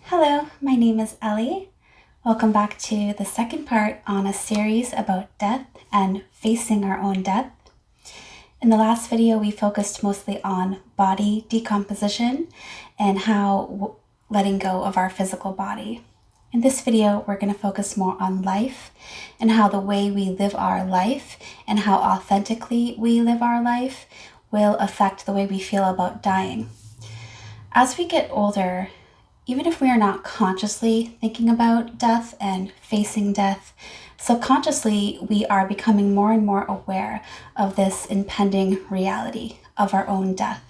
Hello, my name is Ellie. Welcome back to the second part on a series about death and facing our own death. In the last video, we focused mostly on body decomposition and how letting go of our physical body. In this video, we're going to focus more on life and how the way we live our life and how authentically we live our life will affect the way we feel about dying. As we get older, even if we are not consciously thinking about death and facing death, subconsciously we are becoming more and more aware of this impending reality of our own death.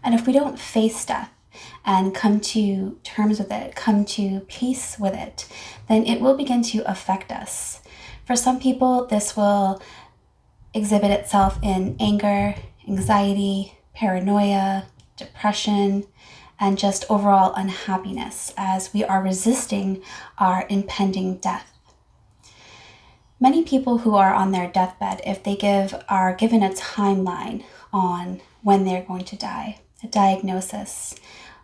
And if we don't face death and come to terms with it, come to peace with it, then it will begin to affect us. For some people, this will exhibit itself in anger, anxiety, paranoia, depression, and just overall unhappiness as we are resisting our impending death. Many people who are on their deathbed, if they are given a timeline on when they're going to die, a diagnosis,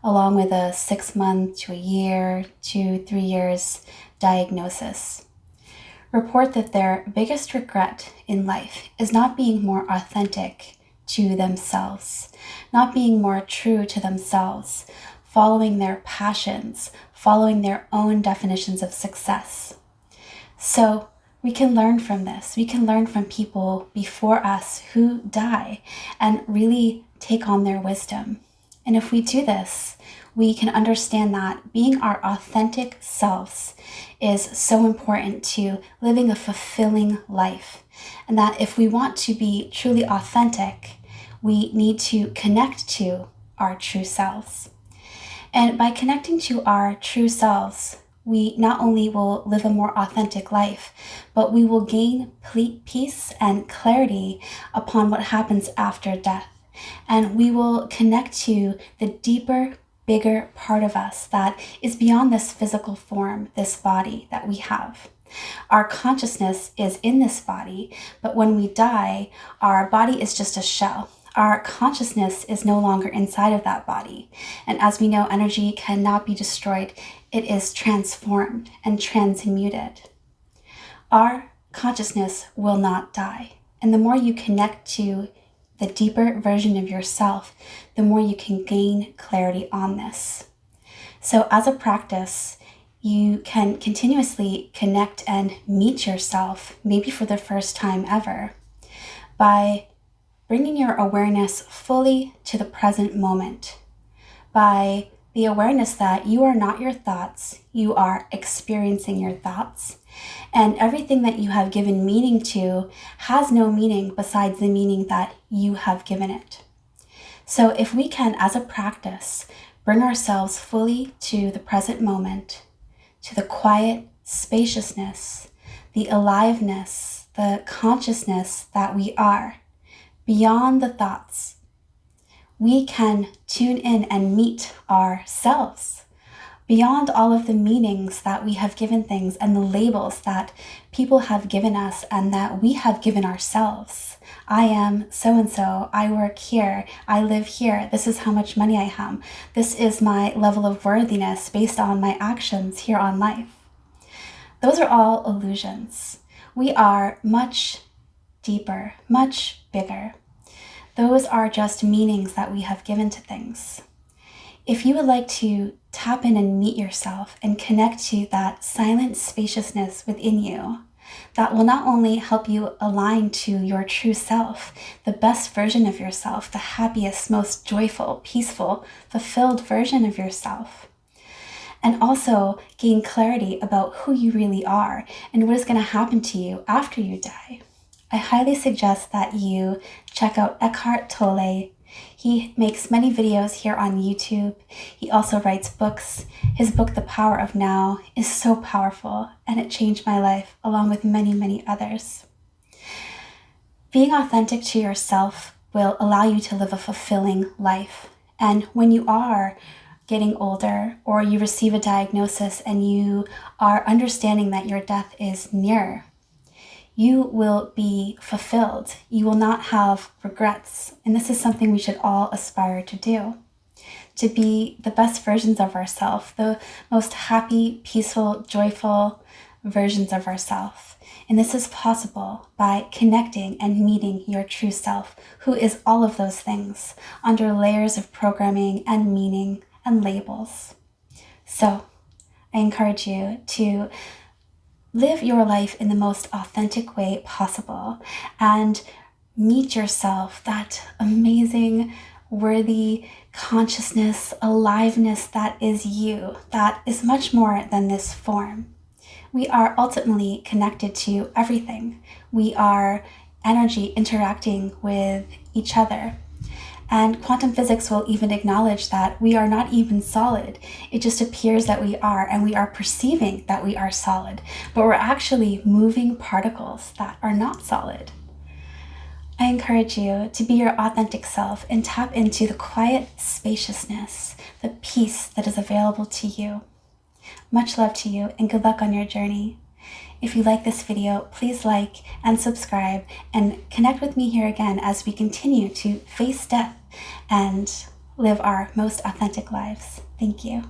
along with a 6 month to a year, 2-3 years diagnosis, report that their biggest regret in life is not being more authentic to themselves, not being more true to themselves, following their passions, following their own definitions of success. So we can learn from this. We can learn from people before us who die and really take on their wisdom. And if we do this, we can understand that being our authentic selves is so important to living a fulfilling life. And that if we want to be truly authentic, we need to connect to our true selves. And by connecting to our true selves, we not only will live a more authentic life, but we will gain peace and clarity upon what happens after death. And we will connect to the deeper, bigger part of us that is beyond this physical form, this body that we have. Our consciousness is in this body, but when we die, our body is just a shell. Our consciousness is no longer inside of that body. And as we know, energy cannot be destroyed. It is transformed and transmuted. Our consciousness will not die. And the more you connect to the deeper version of yourself, the more you can gain clarity on this. So as a practice, you can continuously connect and meet yourself, maybe for the first time ever, by bringing your awareness fully to the present moment, by the awareness that you are not your thoughts, you are experiencing your thoughts, and everything that you have given meaning to has no meaning besides the meaning that you have given it. So if we can, as a practice, bring ourselves fully to the present moment, to the quiet spaciousness, the aliveness, the consciousness that we are, beyond the thoughts, we can tune in and meet ourselves beyond all of the meanings that we have given things and the labels that people have given us and that we have given ourselves. I am so-and-so, I work here, I live here, this is how much money I have, this is my level of worthiness based on my actions here on life. Those are all illusions. We are much deeper, much bigger. Those are just meanings that we have given to things. If you would like to tap in and meet yourself and connect to that silent spaciousness within you, that will not only help you align to your true self, the best version of yourself, the happiest, most joyful, peaceful, fulfilled version of yourself, and also gain clarity about who you really are and what is going to happen to you after you die, I highly suggest that you check out Eckhart Tolle. He makes many videos here on YouTube. He also writes books. His book, The Power of Now, is so powerful, and it changed my life along with many, many others. Being authentic to yourself will allow you to live a fulfilling life. And when you are getting older or you receive a diagnosis and you are understanding that your death is near, you will be fulfilled. You will not have regrets. And this is something we should all aspire to do. to be the best versions of ourselves, the most happy, peaceful, joyful versions of ourselves. And this is possible by connecting and meeting your true self, who is all of those things, under layers of programming and meaning and labels. So I encourage you to live your life in the most authentic way possible and meet yourself, that amazing, worthy consciousness, aliveness that is you, that is much more than this form. We are ultimately connected to everything. We are energy interacting with each other. And quantum physics will even acknowledge that we are not even solid. It just appears that we are, and we are perceiving that we are solid, but we're actually moving particles that are not solid. I encourage you to be your authentic self and tap into the quiet spaciousness, the peace that is available to you. Much love to you and good luck on your journey. If you like this video, please like and subscribe and connect with me here again as we continue to face death and live our most authentic lives. Thank you.